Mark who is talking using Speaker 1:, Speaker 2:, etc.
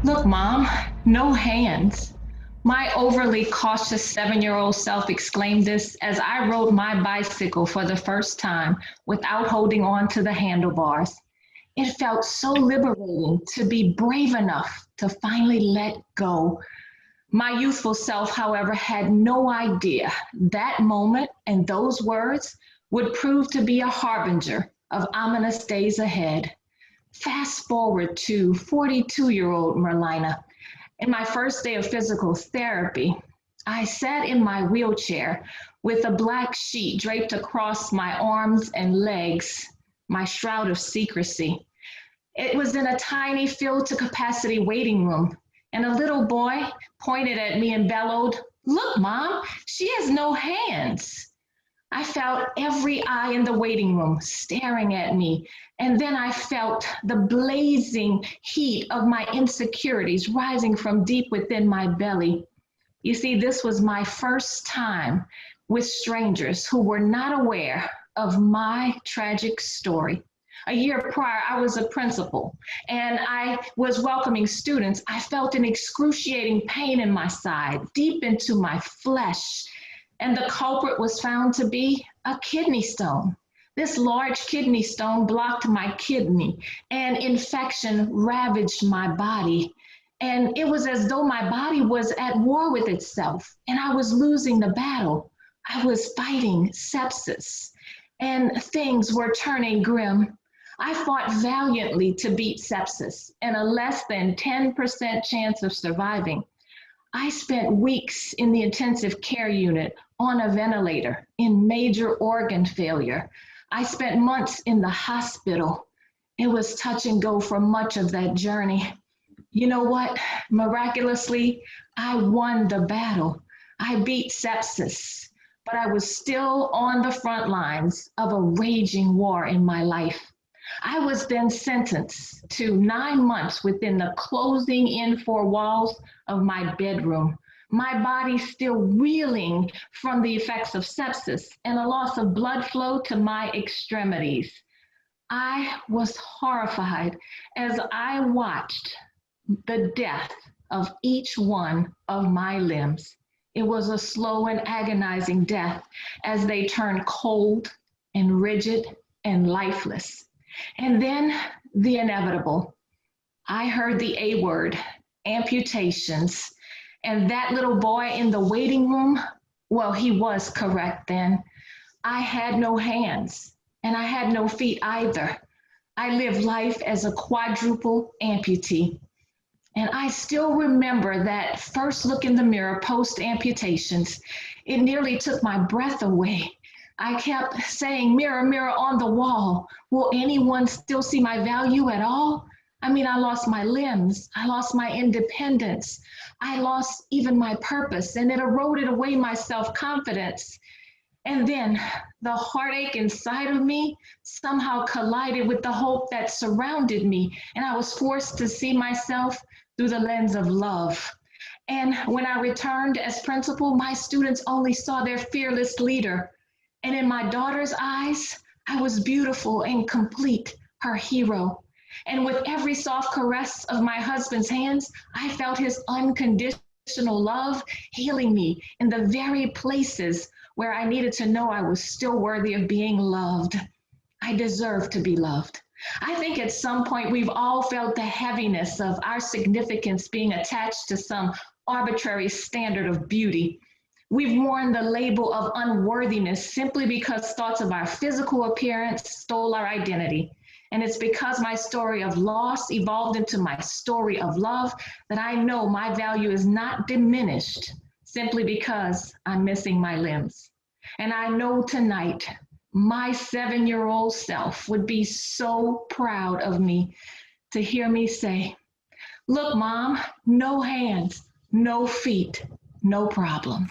Speaker 1: Look, Mom, no hands. My overly cautious 7-year-old self exclaimed this as I rode my bicycle for the first time without holding on to the handlebars. It felt so liberating to be brave enough to finally let go. My youthful self, however, had no idea that moment and those words would prove to be a harbinger of ominous days ahead. Fast forward to 42-year-old Merlyna. In my first day of physical therapy, I sat in my wheelchair with a black sheet draped across my arms and legs, my shroud of secrecy. It was in a tiny filled to capacity waiting room, and a little boy pointed at me and bellowed, "Look, Mom, she has no hands." I felt every eye in the waiting room staring at me, and then I felt the blazing heat of my insecurities rising from deep within my belly. You see, this was my first time with strangers who were not aware of my tragic story. A year prior, I was a principal and I was welcoming students. I felt an excruciating pain in my side, deep into my flesh. And the culprit was found to be a kidney stone. This large kidney stone blocked my kidney, and infection ravaged my body. And it was as though my body was at war with itself, and I was losing the battle. I was fighting sepsis, and things were turning grim. I fought valiantly to beat sepsis and a less than 10% chance of surviving. I spent weeks in the intensive care unit on a ventilator in major organ failure. I spent months in the hospital. It was touch and go for much of that journey. You know what? Miraculously, I won the battle. I beat sepsis, but I was still on the front lines of a raging war in my life. I was then sentenced to 9 months within the closing in four walls of my bedroom, my body still reeling from the effects of sepsis and a loss of blood flow to my extremities. I was horrified as I watched the death of each one of my limbs. It was a slow and agonizing death as they turned cold and rigid and lifeless. And then the inevitable. I heard the A word, amputations. And that little boy in the waiting room, well, he was correct then. I had no hands and I had no feet either. I lived life as a quadruple amputee. And I still remember that first look in the mirror post amputations. It nearly took my breath away. I kept saying, "Mirror, mirror on the wall, will anyone still see my value at all?" I mean, I lost my limbs, I lost my independence, I lost even my purpose, and it eroded away my self-confidence. And then the heartache inside of me somehow collided with the hope that surrounded me, and I was forced to see myself through the lens of love. And when I returned as principal, my students only saw their fearless leader. And in my daughter's eyes, I was beautiful and complete, her hero. And with every soft caress of my husband's hands, I felt his unconditional love healing me in the very places where I needed to know I was still worthy of being loved. I deserve to be loved. I think at some point we've all felt the heaviness of our significance being attached to some arbitrary standard of beauty. We've worn the label of unworthiness simply because thoughts of our physical appearance stole our identity. And it's because my story of loss evolved into my story of love that I know my value is not diminished simply because I'm missing my limbs. And I know tonight, my 7-year-old self would be so proud of me to hear me say, "Look, Mom, no hands, no feet, no problem."